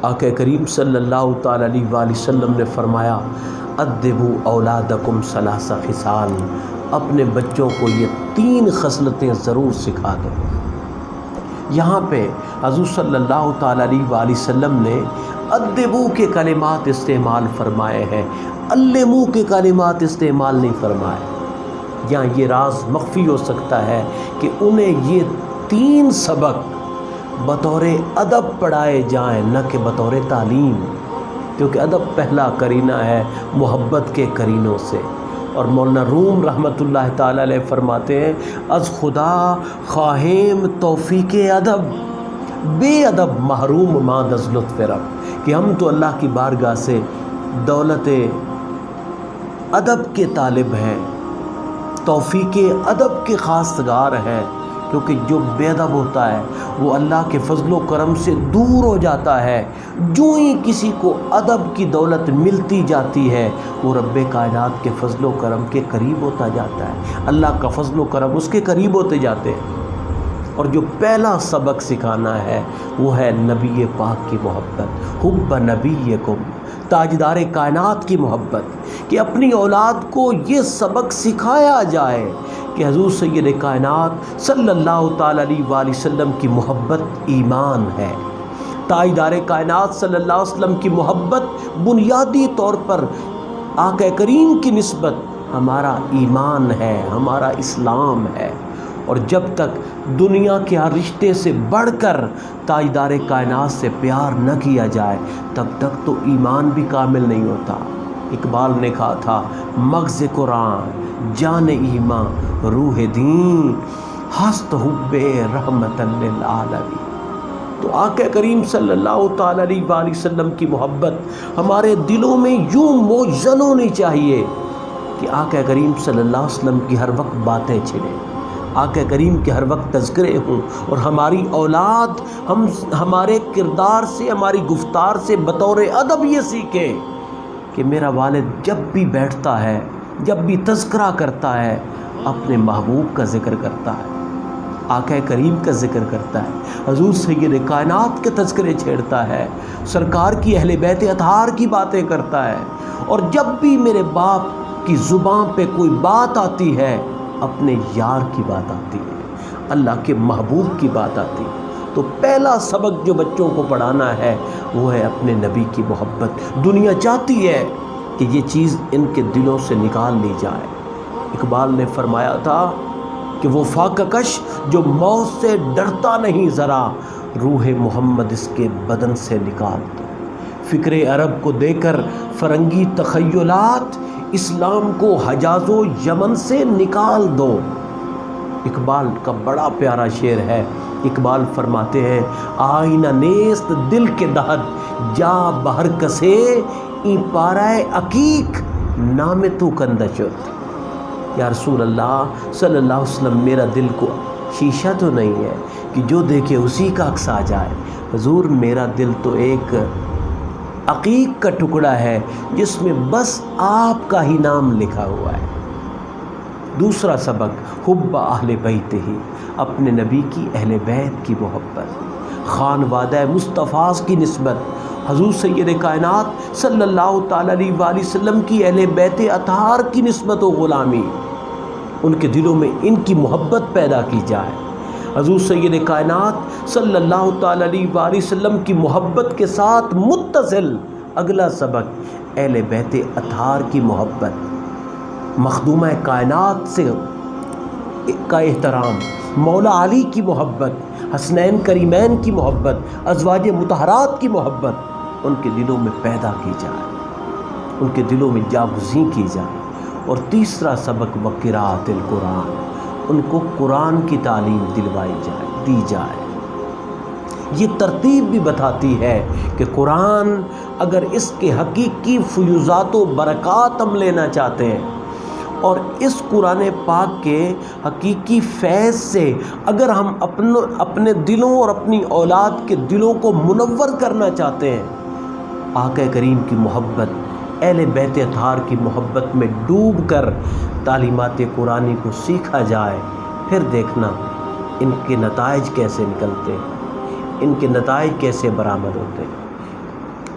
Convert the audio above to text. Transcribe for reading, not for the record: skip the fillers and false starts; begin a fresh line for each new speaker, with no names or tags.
آقا کریم صلی اللہ تعالی علیہ وآلہ وسلم نے فرمایا ادبوا اولادکم ثلاث خصال، اپنے بچوں کو یہ 3 خصلتیں ضرور سکھا دو۔ یہاں پہ حضور صلی اللہ تعالی علیہ وآلہ وسلم نے ادبوا کے کلمات استعمال فرمائے ہیں، علموا کے کلمات استعمال نہیں فرمائے۔ یہاں یہ راز مخفی ہو سکتا ہے کہ انہیں یہ 3 سبق بطور ادب پڑھائے جائیں، نہ کہ بطور تعلیم، کیونکہ ادب پہلا کرینہ ہے محبت کے کرینوں سے۔ اور مولانا روم رحمۃ اللہ تعالی علیہ فرماتے ہیں از خدا خواہیم توفیق ادب، بے ادب محروم ماند از لطف رب، کہ ہم تو اللہ کی بارگاہ سے دولت ادب کے طالب ہیں، توفیق ادب کے خواستگار ہیں، کیونکہ جو بے ادب ہوتا ہے وہ اللہ کے فضل و کرم سے دور ہو جاتا ہے۔ جو ہی کسی کو ادب کی دولت ملتی جاتی ہے وہ رب کائنات کے فضل و کرم کے قریب ہوتا جاتا ہے، اللہ کا فضل و کرم اس کے قریب ہوتے جاتے ہیں۔ اور جو پہلا سبق سکھانا ہے وہ ہے نبی پاک کی محبت، حب نبیکم، تاجدار کائنات کی محبت، کہ اپنی اولاد کو یہ سبق سکھایا جائے کہ حضور سید کائنات صلی اللہ تعالی علیہ وآلہ وسلم کی محبت ایمان ہے، تاجدار کائنات صلی اللہ علیہ وسلم کی محبت بنیادی طور پر آقا کریم کی نسبت ہمارا ایمان ہے، ہمارا اسلام ہے۔ اور جب تک دنیا کے ہر رشتے سے بڑھ کر تاجدار کائنات سے پیار نہ کیا جائے تب تک تو ایمان بھی کامل نہیں ہوتا۔ اقبال نے کہا تھا مغز قرآن جان ایمان روح دین ہست حب رحمت للعالمین۔ تو آقا کریم صلی اللہ تعالی علیہ وآلہ وسلم کی محبت ہمارے دلوں میں یوں موجزن ہونی چاہیے کہ آقا کریم صلی اللہ علیہ وسلم کی ہر وقت باتیں چھڑیں، آقا کریم کے ہر وقت تذکرے ہوں، اور ہماری اولاد ہمارے کردار سے، ہماری گفتار سے بطور ادب یہ سیکھے کہ میرا والد جب بھی بیٹھتا ہے، جب بھی تذکرہ کرتا ہے اپنے محبوب کا ذکر کرتا ہے، آقا کریم کا ذکر کرتا ہے، حضور سید کائنات کے تذکرے چھیڑتا ہے، سرکار کی اہل بیت اطہار کی باتیں کرتا ہے۔ اور جب بھی میرے باپ کی زبان پہ کوئی بات آتی ہے اپنے یار کی بات آتی ہے، اللہ کے محبوب کی بات آتی ہے۔ تو پہلا سبق جو بچوں کو پڑھانا ہے وہ ہے اپنے نبی کی محبت۔ دنیا چاہتی ہے کہ یہ چیز ان کے دلوں سے نکال لی جائے۔ اقبال نے فرمایا تھا کہ وہ فاقہ کش جو موت سے ڈرتا نہیں ذرا، روح محمد اس کے بدن سے نکال دو۔ فکر عرب کو دے کر فرنگی تخیلات، اسلام کو حجاز و یمن سے نکال دو۔ اقبال کا بڑا پیارا شعر ہے۔ اقبال فرماتے ہیں آئینہ نیست دل کے دہد جا بہر کسے ای پارائے عقیق نام تو کندشت۔ یا رسول اللہ صلی اللہ علیہ وسلم میرا دل کو شیشہ تو نہیں ہے کہ جو دیکھے اسی کا عکس آ جائے، حضور میرا دل تو ایک عقیق کا ٹکڑا ہے جس میں بس آپ کا ہی نام لکھا ہوا ہے۔ دوسرا سبق حب اہل بیت ہی، اپنے نبی کی اہل بیت کی محبت، خانوادہ مصطفیٰ کی نسبت، حضور سید کائنات صلی اللہ تعالی علیہ وآلہ وسلم کی اہل بیت اطہار کی نسبت و غلامی، ان کے دلوں میں ان کی محبت پیدا کی جائے۔ حضور سید کائنات صلی اللہ تعالی علیہ وآلہ وسلم کی محبت کے ساتھ متصل اگلا سبق اہل بیت اطہار کی محبت، مخدومہ کائنات سے کا احترام، مولا علی کی محبت، حسنین کریمین کی محبت، ازواج مطہرات کی محبت ان کے دلوں میں پیدا کی جائے، ان کے دلوں میں جاگزیں کی جائے۔ اور تیسرا سبق وقراءۃ القرآن، ان کو قرآن کی تعلیم دی جائے۔ یہ ترتیب بھی بتاتی ہے کہ قرآن اگر اس کے حقیقی فیوزات و برکات ہم لینا چاہتے ہیں اور اس قرآن پاک کے حقیقی فیض سے اگر ہم اپنے دلوں اور اپنی اولاد کے دلوں کو منور کرنا چاہتے ہیں، آقا کریم کی محبت، اہل بیت اطہار کی محبت میں ڈوب کر تعلیمات قرآنی کو سیکھا جائے، پھر دیکھنا ان کے نتائج کیسے نکلتے ہیں، ان کے نتائج کیسے برآمد ہوتے ہیں۔